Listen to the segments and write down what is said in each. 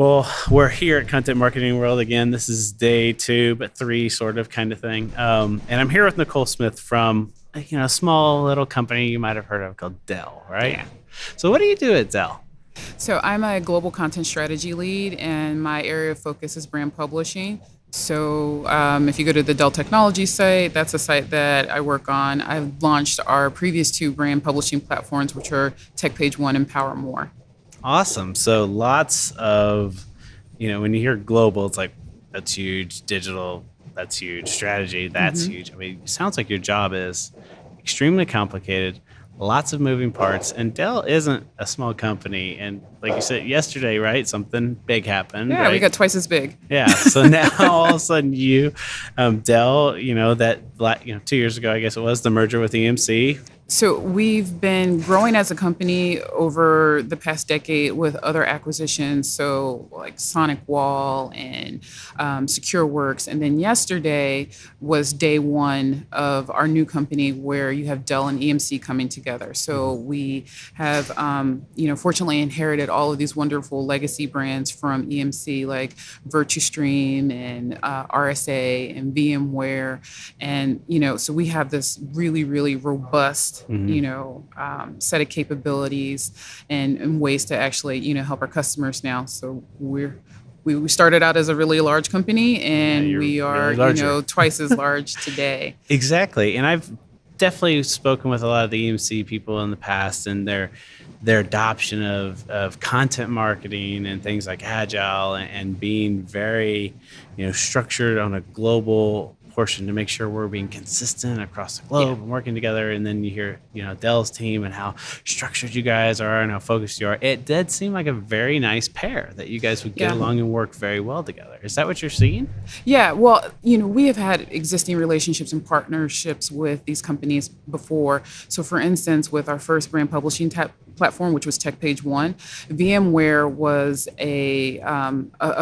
Well, we're here at Content Marketing World again. This is day 2, but 3 sort of kind of thing. And I'm here with Nicole Smith from a small little company you might have heard of called Dell, right? Yeah. So what do you do at Dell? So I'm a global content strategy lead, and my area of focus is brand publishing. So if you go to the Dell Technology site, that's a site that I work on. I've launched our previous 2 brand publishing platforms, which are TechPage One and Power More. Awesome. So lots of, when you hear global, it's like, that's huge. Digital, that's huge. Strategy, that's huge. I mean, it sounds like your job is extremely complicated, lots of moving parts, and Dell isn't a small company. And like you said yesterday, right? Something big happened. Yeah, right? we got twice as big. Yeah. So now all of a sudden Dell, 2 years ago, I guess it was the merger with EMC. So we've been growing as a company over the past decade with other acquisitions, so like Sonic Wall and SecureWorks. And then yesterday was day 1 of our new company where you have Dell and EMC coming together. So we have, fortunately inherited all of these wonderful legacy brands from EMC like VirtuStream and RSA and VMware. And, so we have this really, really robust set of capabilities and ways to actually, help our customers now. So we started out as a really large company, and we are, really twice as large today. Exactly. And I've definitely spoken with a lot of the EMC people in the past, and their adoption of content marketing and things like agile and being very, structured on a global portion to make sure we're being consistent across the globe and working together. And then you hear, Dell's team and how structured you guys are and how focused you are. It did seem like a very nice pair that you guys would get along and work very well together. Is that what you're seeing? Yeah, well, we have had existing relationships and partnerships with these companies before. So for instance, with our first brand publishing platform, which was TechPage One, VMware was a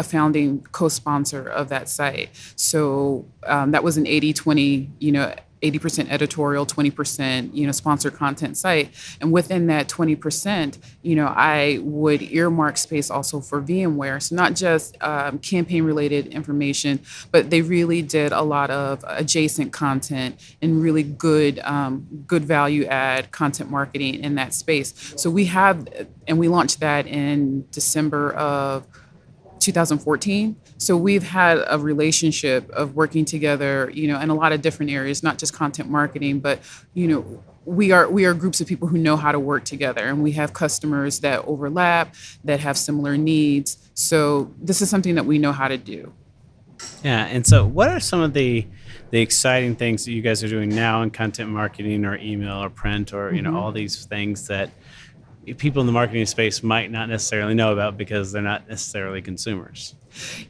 founding co-sponsor of that site. So that was an 80-20, 80% editorial, 20%, sponsored content site. And within that 20%, I would earmark space also for VMware. So not just campaign related information, but they really did a lot of adjacent content and really good value add content marketing in that space. So we launched that in December of 2014. So we've had a relationship of working together, in a lot of different areas, not just content marketing, but, we are groups of people who know how to work together, and we have customers that overlap, that have similar needs. So this is something that we know how to do. Yeah. And so what are some of the exciting things that you guys are doing now in content marketing or email or print or, all these things that people in the marketing space might not necessarily know about because they're not necessarily consumers?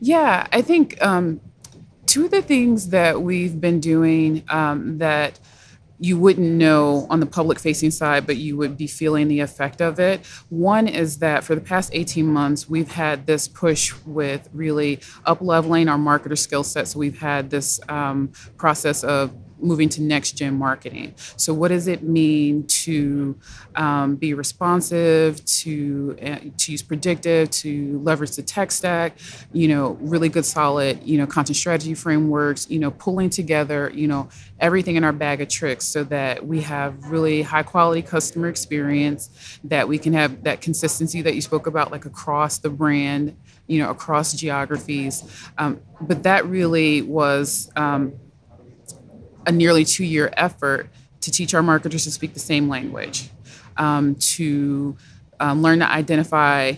Yeah, I think 2 of the things that we've been doing that you wouldn't know on the public facing side, but you would be feeling the effect of it. One is that for the past 18 months, we've had this push with really up-leveling our marketer skill set. So we've had this process of moving to next gen marketing. So what does it mean to be responsive, to use predictive, to leverage the tech stack, really good solid, content strategy frameworks, pulling together, everything in our bag of tricks so that we have really high quality customer experience, that we can have that consistency that you spoke about, like across the brand, across geographies. But that really was a nearly 2-year effort to teach our marketers to speak the same language, to learn to identify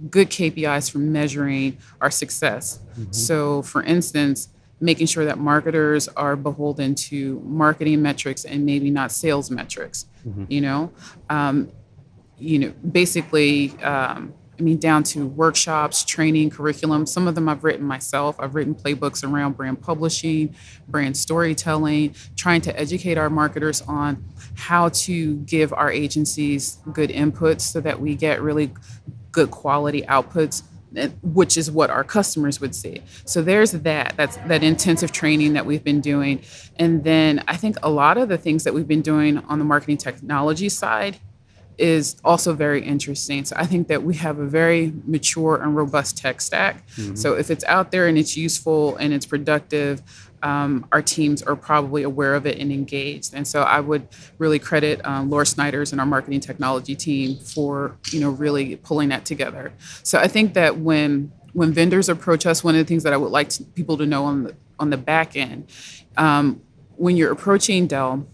good KPIs for measuring our success. So for instance, making sure that marketers are beholden to marketing metrics and maybe not sales metrics, basically, down to workshops, training, curriculum. Some of them I've written myself. I've written playbooks around brand publishing, brand storytelling, trying to educate our marketers on how to give our agencies good inputs so that we get really good quality outputs, which is what our customers would see. So there's that's that intensive training that we've been doing. And then I think a lot of the things that we've been doing on the marketing technology side is also very interesting. So I think that we have a very mature and robust tech stack. So if it's out there and it's useful and it's productive, our teams are probably aware of it and engaged. And so I would really credit Laura Snyders and our marketing technology team for really pulling that together. So I think that when vendors approach us, one of the things that I would like people to know on the back end, when you're approaching Dell,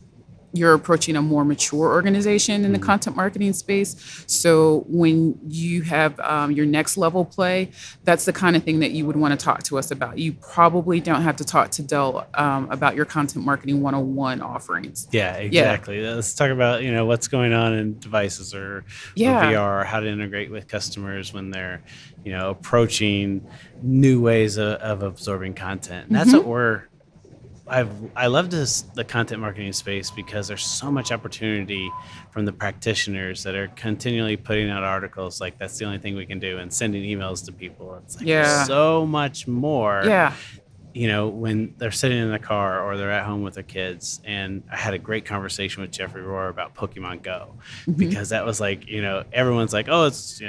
you're approaching a more mature organization in the content marketing space. So when you have your next level play, that's the kind of thing that you would want to talk to us about. You probably don't have to talk to Dell about your content marketing 101 offerings. Yeah, exactly. Let's talk about, what's going on in devices or VR, or how to integrate with customers when they're, approaching new ways of absorbing content. And that's what I love the content marketing space because there's so much opportunity from the practitioners that are continually putting out articles like that's the only thing we can do and sending emails to people. It's like there's so much more. Yeah. When they're sitting in the car or they're at home with their kids. And I had a great conversation with Jeffrey Rohr about Pokemon Go because that was like, everyone's like, oh, it's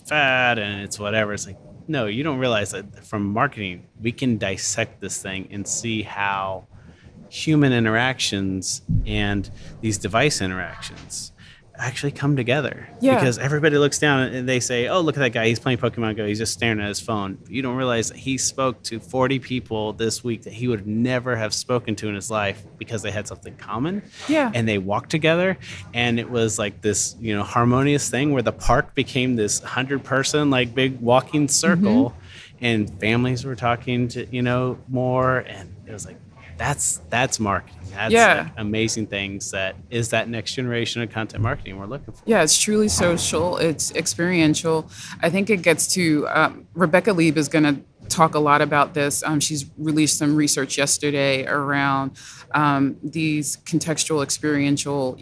fad and it's whatever. It's like, no, you don't realize that from marketing, we can dissect this thing and see how human interactions and these device interactions actually come together. Yeah. Because everybody looks down and they say, oh, look at that guy. He's playing Pokemon Go. He's just staring at his phone. You don't realize that he spoke to 40 people this week that he would never have spoken to in his life because they had something common. Yeah. And they walked together. And it was like this, harmonious thing where the park became this 100-person, like big walking circle and families were talking to, more. And it was like, that's marketing. That's like amazing things that is that next generation of content marketing we're looking for. Yeah, it's truly social. It's experiential. I think it gets to Rebecca Lieb is going to talk a lot about this. She's released some research yesterday around these contextual experiential,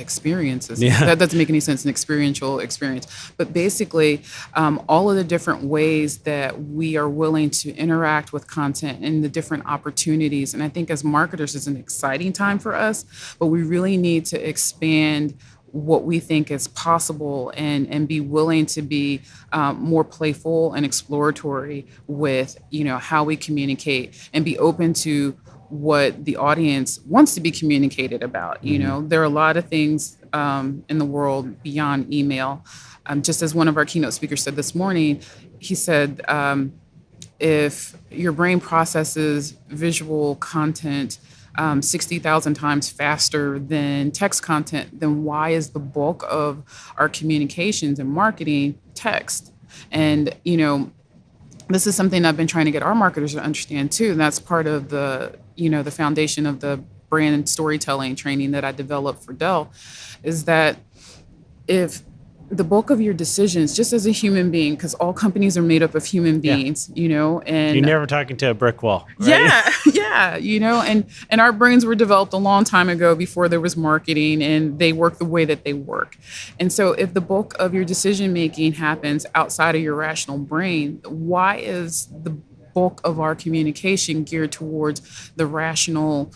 experiences. That doesn't make any sense, an experiential experience. But basically, all of the different ways that we are willing to interact with content and the different opportunities. And I think as marketers, it's an exciting time for us, but we really need to expand what we think is possible and be willing to be more playful and exploratory with, how we communicate and be open to what the audience wants to be communicated about. There are a lot of things in the world beyond email. Just as one of our keynote speakers said this morning, he said, if your brain processes visual content 60,000 times faster than text content, then why is the bulk of our communications and marketing text? And, this is something I've been trying to get our marketers to understand too. And that's part of the foundation of the brand and storytelling training that I developed for Dell, is that if the bulk of your decisions, just as a human being, because all companies are made up of human beings, and you're never talking to a brick wall, right? And our brains were developed a long time ago before there was marketing, and they work the way that they work. And so if the bulk of your decision making happens outside of your rational brain, why is the bulk of our communication geared towards the rational,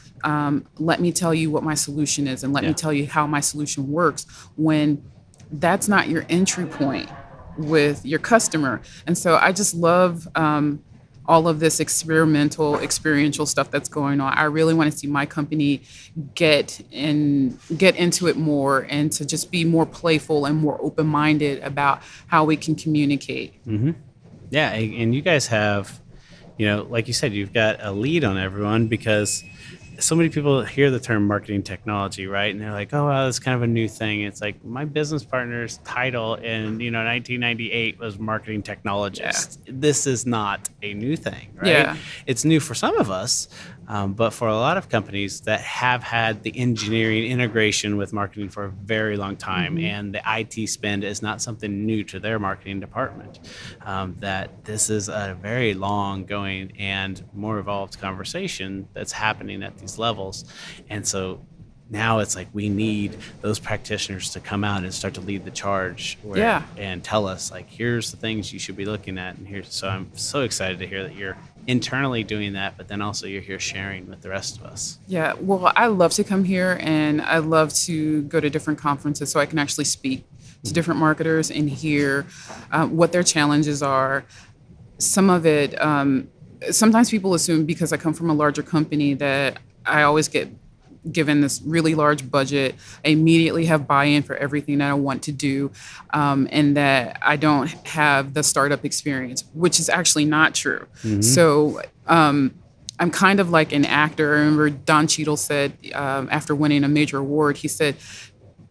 let me tell you what my solution is and let me tell you how my solution works, when that's not your entry point with your customer? And so I just love all of this experiential stuff that's going on. I really want to see my company get into it more and to just be more playful and more open-minded about how we can communicate. Yeah, and you guys have, like you said, you've got a lead on everyone because so many people hear the term marketing technology, right? And they're like, oh, wow, that's kind of a new thing. It's like my business partner's title in, 1998 was marketing technologist. This is not a new thing, right? Yeah. It's new for some of us, but for a lot of companies that have had the engineering integration with marketing for a very long time, and the IT spend is not something new to their marketing department, that this is a very long going and more evolved conversation that's happening at these levels. And so now it's like we need those practitioners to come out and start to lead the charge and tell us, like, here's the things you should be looking at. And so I'm so excited to hear that you're internally doing that, but then also you're here sharing with the rest of us. Yeah, well, I love to come here and I love to go to different conferences so I can actually speak to different marketers and hear what their challenges are. Some of it, sometimes people assume because I come from a larger company that I always get given this really large budget. I immediately have buy-in for everything that I want to do, and that I don't have the startup experience, which is actually not true. So I'm kind of like an actor. I remember Don Cheadle said after winning a major award, he said,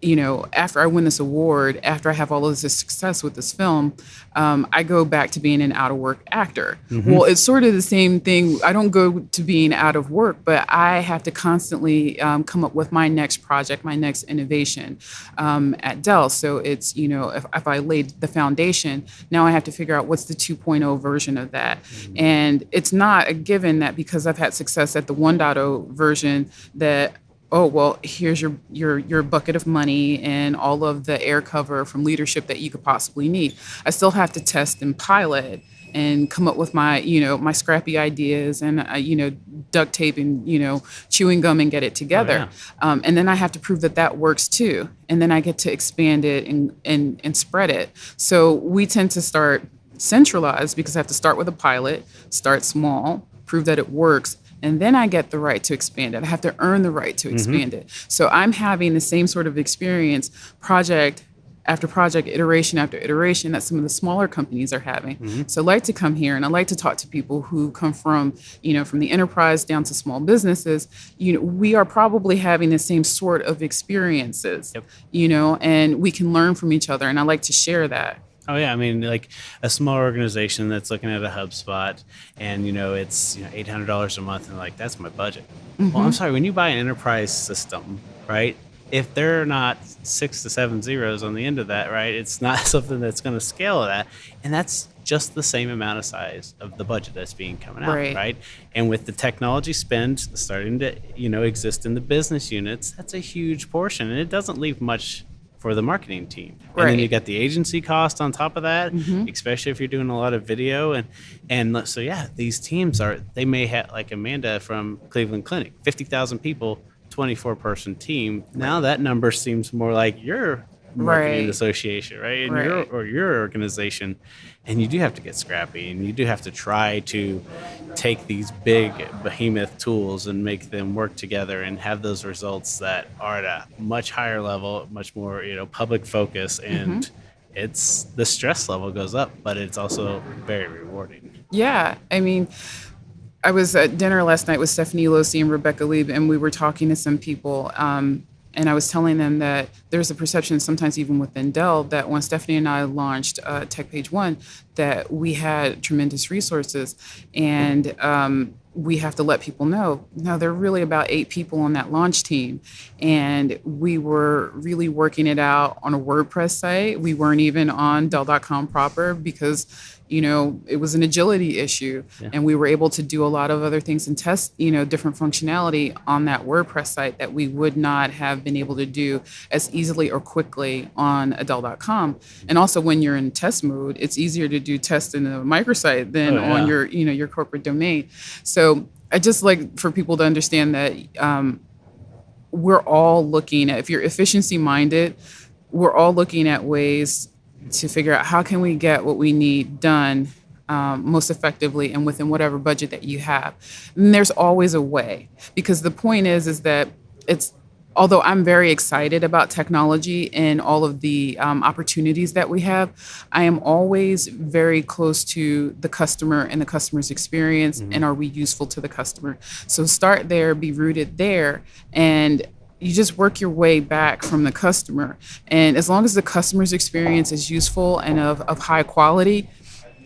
you know, after I win this award, after I have all of this success with this film, I go back to being an out of work actor. Well, it's sort of the same thing. I don't go to being out of work, but I have to constantly come up with my next project, my next innovation at Dell. So it's, you know, if I laid the foundation, now I have to figure out what's the 2.0 version of that. And it's not a given that because I've had success at the 1.0 version that, oh, well, here's your bucket of money and all of the air cover from leadership that you could possibly need. I still have to test and pilot and come up with my, you know, my scrappy ideas and, you know, duct tape and, you know, chewing gum and get it together. And then I have to prove that that works too. And then I get to expand it and spread it. So we tend to start centralized because I have to start with a pilot, start small, prove that it works, and then I get the right to expand it. I have to earn the right to expand it. So I'm having the same sort of experience, project after project, iteration after iteration, that some of the smaller companies are having. So I like to come here and I like to talk to people who come from, you know, from the enterprise down to small businesses. You know, we are probably having the same sort of experiences, you know, and we can learn from each other. And I like to share that. Oh yeah, I mean, like a small organization that's looking at a HubSpot, and you know it's, you know, $800 a month, and like that's my budget. Well, I'm sorry, when you buy an enterprise system, right? If there are not 6 to 7 zeros on the end of that, right, it's not something that's going to scale that, and that's just the same amount of size of the budget that's being coming out, right? And with the technology spend starting to, you know, exist in the business units, that's a huge portion, and it doesn't leave much for the marketing team. And then you got the agency cost on top of that, especially if you're doing a lot of video. And so, yeah, these teams they may have, like Amanda from Cleveland Clinic, 50,000 people, 24-person team. Now that number seems more like your marketing association, right? And your organization. And you do have to get scrappy, and you do have to try to take these big behemoth tools and make them work together and have those results that are at a much higher level, much more, you know, public focus, and it's the stress level goes up, but it's also very rewarding. Yeah, I mean, I was at dinner last night with Stephanie Losi and Rebecca Lieb, and we were talking to some people. And I was telling them that there's a perception, sometimes even within Dell, that when Stephanie and I launched Tech Page One, that we had tremendous resources, and we have to let people know, no, there are really about 8 people on that launch team. And we were really working it out on a WordPress site. We weren't even on Dell.com proper because, you know, it was an agility issue, and we were able to do a lot of other things and test, you know, different functionality on that WordPress site that we would not have been able to do as easily or quickly on Dell.com. And also, when you're in test mode, it's easier to do tests in a microsite than on your, you know, your corporate domain. So I just like for people to understand that we're all looking at, if you're efficiency minded, we're all looking at ways to figure out how can we get what we need done most effectively and within whatever budget that you have. And there's always a way, because the point is that it's, although I'm very excited about technology and all of the opportunities that we have, I am always very close to the customer and the customer's experience, and are we useful to the customer? So start there, be rooted there, and you just work your way back from the customer. And as long as the customer's experience is useful and of high quality,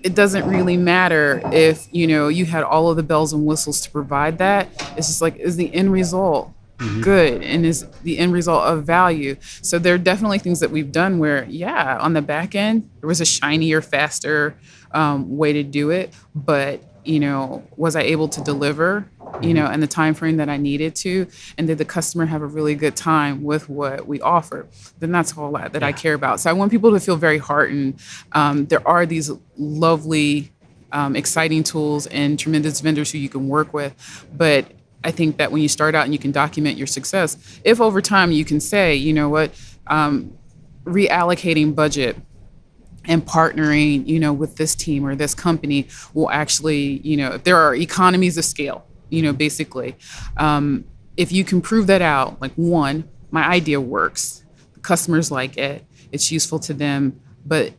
it doesn't really matter if, you know, you had all of the bells and whistles to provide that. It's just like, is the end result good, and is the end result of value? So there are definitely things that we've done where, yeah, on the back end, there was a shinier, faster way to do it. But, you know, was I able to deliver, you know, in the time frame that I needed to? And did the customer have a really good time with what we offer? Then that's all that I care about. So I want people to feel very heartened. There are these lovely exciting tools and tremendous vendors who you can work with. But I think that when you start out and you can document your success, if over time you can say, you know what, reallocating budget and partnering, with this team or this company will actually, if there are economies of scale, basically, if you can prove that out, like, one, my idea works, the customers like it, it's useful to them, but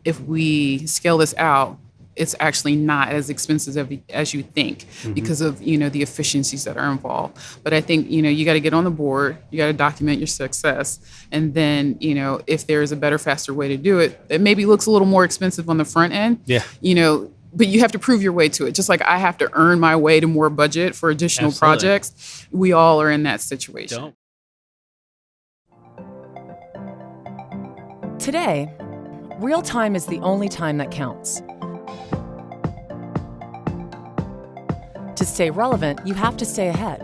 if we scale this out, it's actually not as expensive as you think because of, the efficiencies that are involved. But I think, you got to get on the board, you got to document your success. And then, if there's a better, faster way to do it, it maybe looks a little more expensive on the front end, but you have to prove your way to it. Just like I have to earn my way to more budget for additional projects. We all are in that situation. Today, real time is the only time that counts. To stay relevant, you have to stay ahead.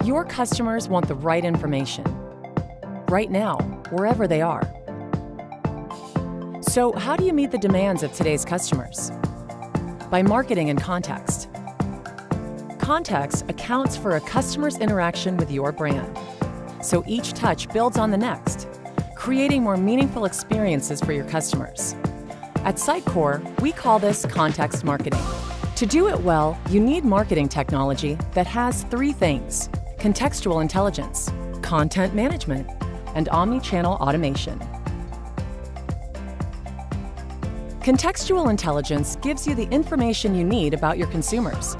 Your customers want the right information, right now, wherever they are. So how do you meet the demands of today's customers? By marketing in context. Context accounts for a customer's interaction with your brand. So each touch builds on the next, creating more meaningful experiences for your customers. At Sitecore, we call this context marketing. To do it well, you need marketing technology that has three things: contextual intelligence, content management, and omni-channel automation. Contextual intelligence gives you the information you need about your consumers,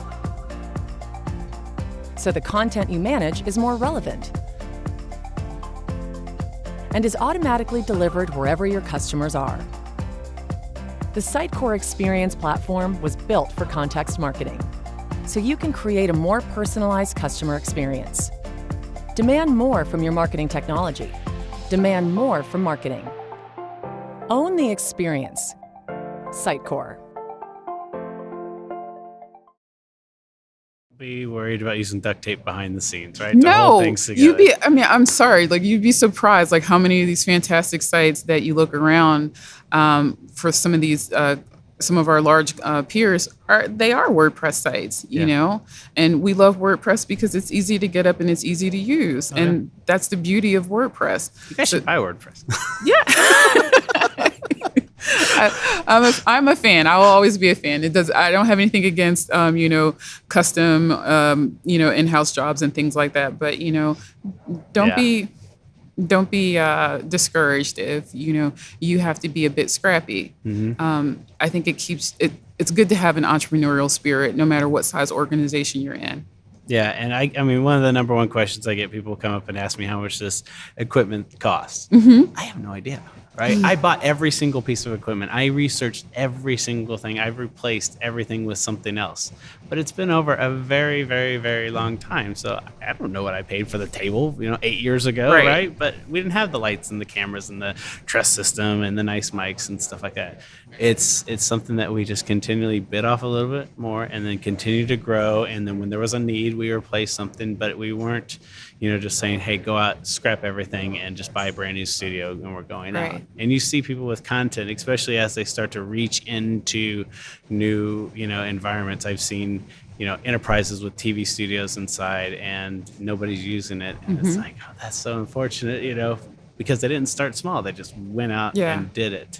so the content you manage is more relevant and is automatically delivered wherever your customers are. The Sitecore Experience platform was built for context marketing, so you can create a more personalized customer experience. Demand more from your marketing technology. Demand more from marketing. Own the experience. Sitecore. Be worried about using duct tape behind the scenes, right? To hold things together. I'm sorry, you'd be surprised, how many of these fantastic sites that you look around for some of these, some of our large peers they are WordPress sites, you know, and we love WordPress because it's easy to get up and it's easy to use. And that's the beauty of WordPress. You guys should buy WordPress. Yeah. I'm a fan. I will always be a fan. I don't have anything against, custom, in-house jobs and things like that. But, don't be discouraged if, you have to be a bit scrappy. I think it's good to have an entrepreneurial spirit no matter what size organization you're in. Yeah, and I mean, one of the number one questions I get, people come up and ask me how much this equipment costs. I have no idea, right? I bought every single piece of equipment. I researched every single thing. I've replaced everything with something else. But it's been over a very, very, very long time. So I don't know what I paid for the table, 8 years ago, right? But we didn't have the lights and the cameras and the truss system and the nice mics and stuff like that. It's something that we just continually bit off a little bit more and then continue to grow. And then when there was a need, we replaced something, but we weren't, just saying, hey, go out, scrap everything and just buy a brand new studio and we're going out. And you see people with content, especially as they start to reach into new, environments. I've seen, enterprises with TV studios inside and nobody's using it. And it's like, oh, that's so unfortunate, because they didn't start small. They just went out and did it.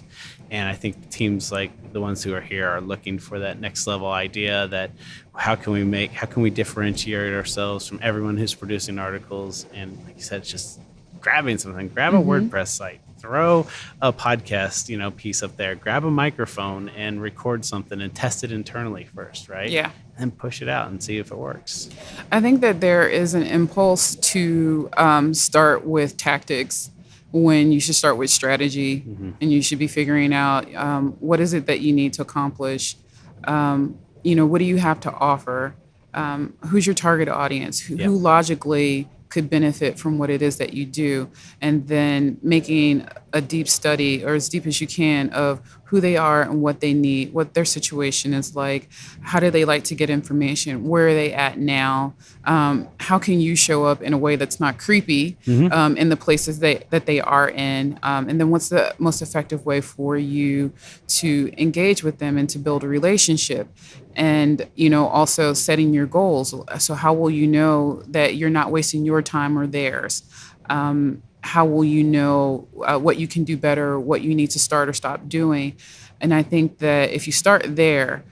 And I think teams like the ones who are here are looking for that next level idea that how can we differentiate ourselves from everyone who's producing articles? And like you said, it's just grabbing something, grab a WordPress site, throw a podcast, piece up there, grab a microphone and record something and test it internally first, right? Yeah. And then push it out and see if it works. I think that there is an impulse to start with tactics when you should start with strategy, and you should be figuring out what is it that you need to accomplish. What do you have to offer? Who's your target audience? Who logically could benefit from what it is that you do? And then making a deep study, or as deep as you can, of who they are and what they need, what their situation is like, how do they like to get information, where are they at now, how can you show up in a way that's not creepy in the places that they are in, and then what's the most effective way for you to engage with them and to build a relationship. And, also setting your goals. So how will you know that you're not wasting your time or theirs? How will you know what you can do better, what you need to start or stop doing? And I think that if you start there,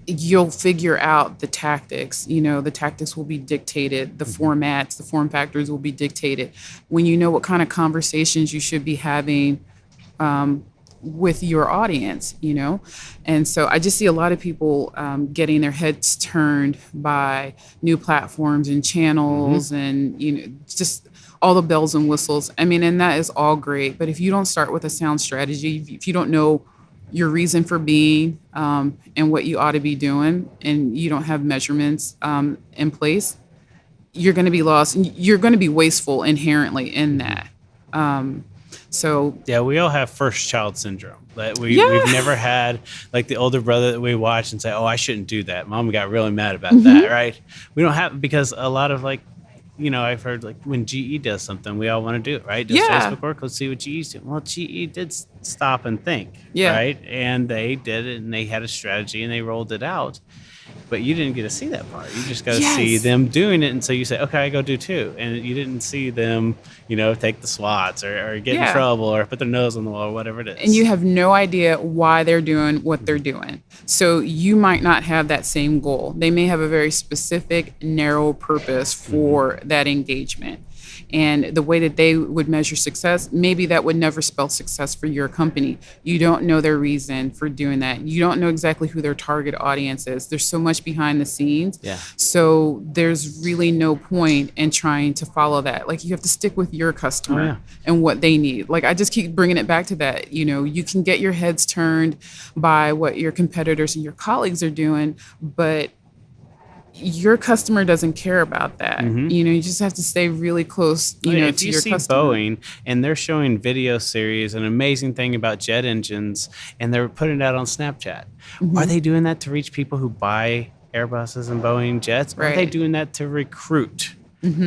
you'll figure out the tactics. The tactics will be dictated. The formats, the form factors will be dictated. When you know what kind of conversations you should be having with your audience, And so I just see a lot of people getting their heads turned by new platforms and channels and, just all the bells and whistles. I mean, and that is all great. But if you don't start with a sound strategy, if you don't know your reason for being and what you ought to be doing, and you don't have measurements in place, you're going to be lost. And you're going to be wasteful inherently in that. So yeah, we all have first child syndrome. We've never had like the older brother that we watch and say, "Oh, I shouldn't do that." Mom got really mad about that, right? We don't have, because a lot of I've heard when GE does something, we all want to do it, right? Does Facebook work? Let's see what GE's doing. Well, GE did stop and think, right? And they did it, and they had a strategy, and they rolled it out. But you didn't get to see that part. You just got to see them doing it. And so you say, okay, I go do too. And you didn't see them, take the swats or get in trouble or put their nose on the wall or whatever it is. And you have no idea why they're doing what they're doing. So you might not have that same goal. They may have a very specific, narrow purpose for that engagement. And the way that they would measure success, maybe that would never spell success for your company. You don't know their reason for doing that. You don't know exactly who their target audience is. There's so much behind the scenes. Yeah. So there's really no point in trying to follow that. You have to stick with your customer and what they need. I just keep bringing it back to that. You can get your heads turned by what your competitors and your colleagues are doing, but your customer doesn't care about that. You just have to stay really close, to your customer. If you see Boeing and they're showing video series, an amazing thing about jet engines, and they're putting it out on Snapchat, are they doing that to reach people who buy Airbuses and Boeing jets? Or are they doing that to recruit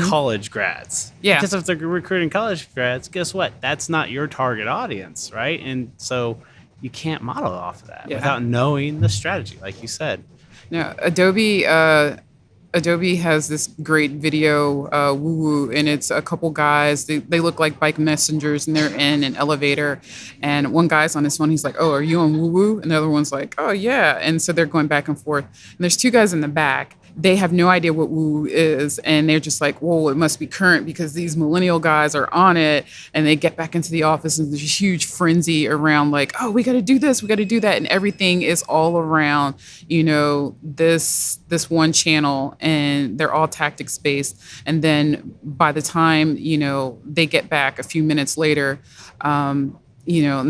college grads? Yeah. Because if they're recruiting college grads, guess what? That's not your target audience, right? And so you can't model off of that without knowing the strategy, like you said. Now, Adobe has this great video, Woo Woo, and it's a couple guys. They look like bike messengers, and they're in an elevator. And one guy's on his phone. He's like, "Oh, are you on Woo Woo?" And the other one's like, "Oh, yeah." And so they're going back and forth. And there's two guys in the back. They have no idea what Woo Woo is, and they're just like, "Whoa, it must be current because these millennial guys are on it." And they get back into the office, and there's a huge frenzy around "Oh, we got to do this, we got to do that," and everything is all around, this one channel, and they're all tactics based. And then by the time they get back a few minutes later, and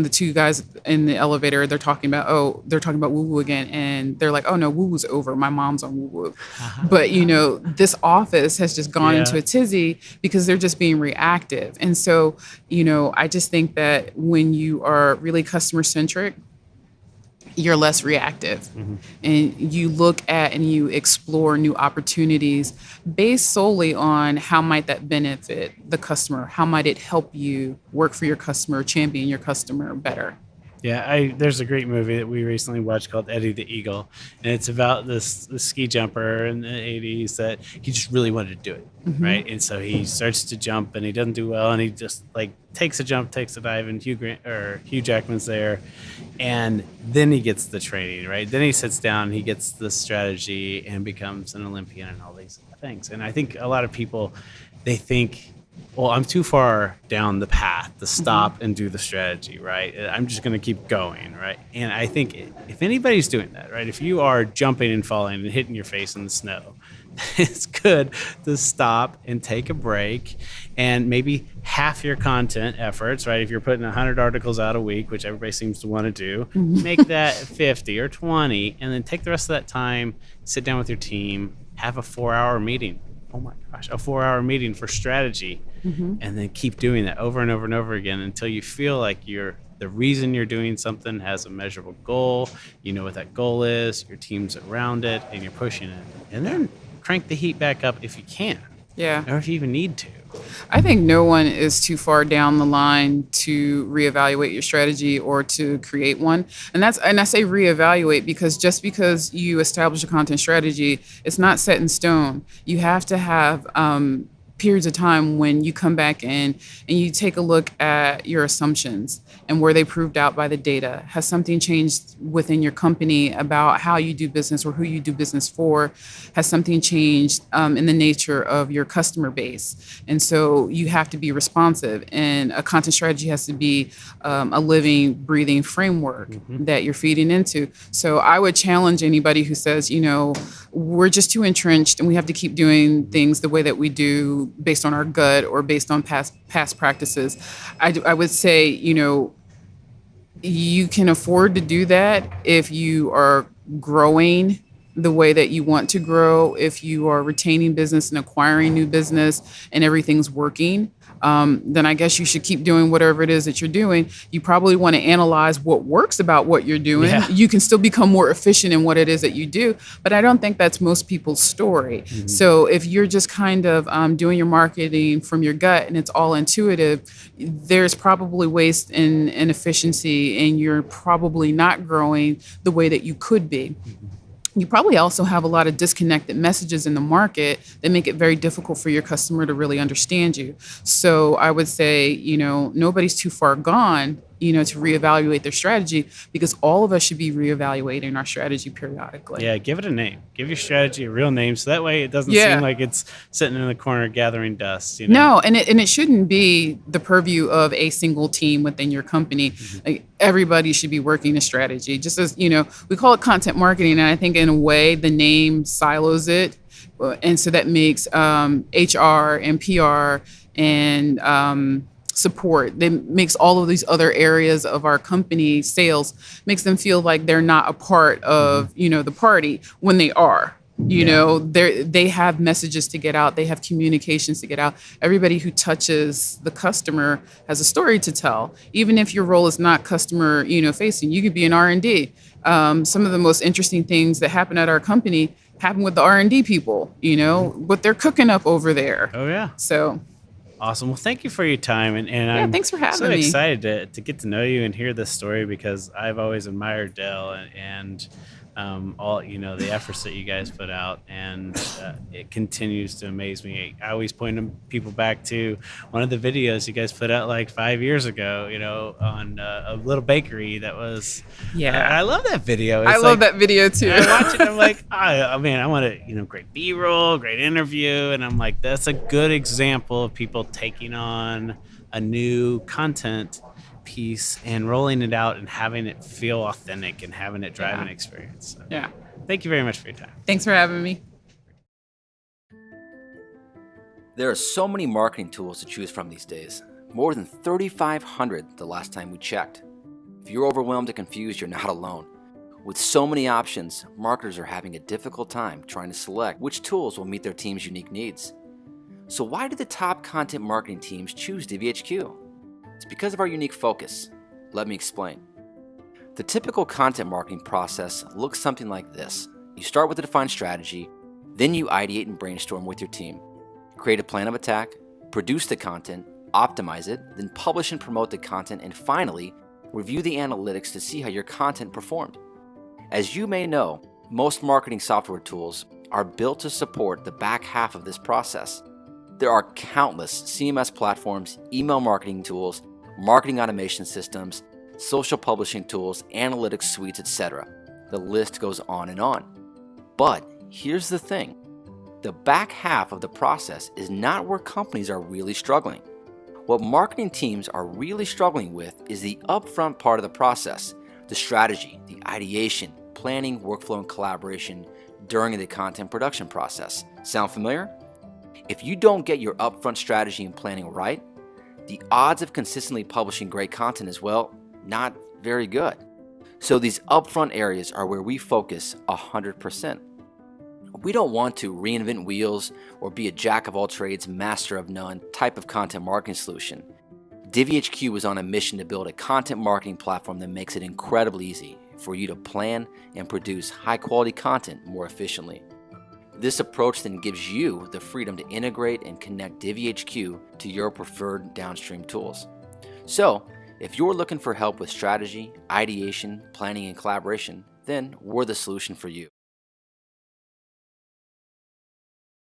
the two guys in the elevator, they're talking about Woo Woo again. And they're like, "Oh no, Woo Woo's over. My mom's on Woo Woo." But, this office has just gone into a tizzy because they're just being reactive. And so, I just think that when you are really customer centric, you're less reactive, and you look at and you explore new opportunities based solely on how might that benefit the customer, how might it help you work for your customer, champion your customer better. Yeah, there's a great movie that we recently watched called Eddie the Eagle, and it's about this ski jumper in the 80s that he just really wanted to do it, right? And so he starts to jump, and he doesn't do well, and he just takes a jump, takes a dive, and Hugh Jackman's there, and then he gets the training, right? Then he sits down, he gets the strategy, and becomes an Olympian and all these things. And I think a lot of people, they think, well, I'm too far down the path to stop and do the strategy, right? I'm just going to keep going, right? And I think if anybody's doing that, right, if you are jumping and falling and hitting your face in the snow, it's good to stop and take a break, and maybe half your content efforts, right? If you're putting 100 articles out a week, which everybody seems to want to do, make that 50 or 20, and then take the rest of that time, sit down with your team, have a 4-hour meeting. Oh my gosh, a 4-hour meeting for strategy, and then keep doing that over and over and over again until you feel like you're the reason you're doing something has a measurable goal. You know what that goal is, your team's around it, and you're pushing it. And then crank the heat back up if you can, Yeah. or if you even need to. I think no one is too far down the line to reevaluate your strategy or to create one. And I say reevaluate because just because you establish a content strategy, it's not set in stone. You have to have periods of time when you come back in and you take a look at your assumptions and where they proved out by the data. Has something changed within your company about how you do business or who you do business for? Has something changed in the nature of your customer base? And so you have to be responsive, and a content strategy has to be a living, breathing framework that you're feeding into. So I would challenge anybody who says, we're just too entrenched and we have to keep doing things the way that we do based on our gut or based on past practices. I would say, you can afford to do that if you are growing the way that you want to grow, if you are retaining business and acquiring new business and everything's working. Then I guess you should keep doing whatever it is that you're doing. You probably want to analyze what works about what you're doing. Yeah. You can still become more efficient in what it is that you do, but I don't think that's most people's story. So if you're just kind of doing your marketing from your gut and it's all intuitive, there's probably waste and inefficiency, and you're probably not growing the way that you could be. You probably also have a lot of disconnected messages in the market that make it very difficult for your customer to really understand you. So I would say, nobody's too far gone, to reevaluate their strategy, because all of us should be reevaluating our strategy periodically. Yeah, give it a name. Give your strategy a real name, so that way it doesn't seem like it's sitting in the corner gathering dust. No, and it shouldn't be the purview of a single team within your company. Like, everybody should be working a strategy. Just as, we call it content marketing, and I think in a way the name silos it. And so that makes HR and PR and support, that makes all of these other areas of our company, sales, makes them feel like they're not a part of, the party, when they are. They have messages to get out. They have communications to get out. Everybody who touches the customer has a story to tell. Even if your role is not customer, facing, you could be an R&D. Some of the most interesting things that happen at our company happen with the R&D people, what they're cooking up over there. Oh, yeah. So awesome. Well, thank you for your time. And I'm thanks for having so me. excited to get to know you and hear this story, because I've always admired Dell and all the efforts that you guys put out, and it continues to amaze me. I always point people back to one of the videos you guys put out like 5 years ago, on a little bakery that was. I love that video. I love that video too. I watch it, I'm like, I want a great B-roll, great interview, and I'm like, that's a good example of people taking on a new content piece and rolling it out and having it feel authentic and having it drive an experience. So, thank you very much for your time. Thanks for having me. There are so many marketing tools to choose from these days. More than 3,500 the last time we checked. If you're overwhelmed and confused, you're not alone. With so many options, marketers are having a difficult time trying to select which tools will meet their team's unique needs. So why do the top content marketing teams choose DVHQ? It's because of our unique focus. Let me explain. The typical content marketing process looks something like this. You start with a defined strategy, then you ideate and brainstorm with your team. Create a plan of attack, produce the content, optimize it, then publish and promote the content, and finally, review the analytics to see how your content performed. As you may know, most marketing software tools are built to support the back half of this process. There are countless CMS platforms, email marketing tools, marketing automation systems, social publishing tools, analytics suites, etc. The list goes on and on. But here's the thing. The back half of the process is not where companies are really struggling. What marketing teams are really struggling with is the upfront part of the process, the strategy, the ideation, planning, workflow, and collaboration during the content production process. Sound familiar? If you don't get your upfront strategy and planning right, the odds of consistently publishing great content is, not very good. So these upfront areas are where we focus 100%. We don't want to reinvent wheels or be a jack of all trades, master of none type of content marketing solution. DiviHQ was on a mission to build a content marketing platform that makes it incredibly easy for you to plan and produce high-quality content more efficiently. This approach then gives you the freedom to integrate and connect DiviHQ to your preferred downstream tools. So, if you're looking for help with strategy, ideation, planning, and collaboration, then we're the solution for you.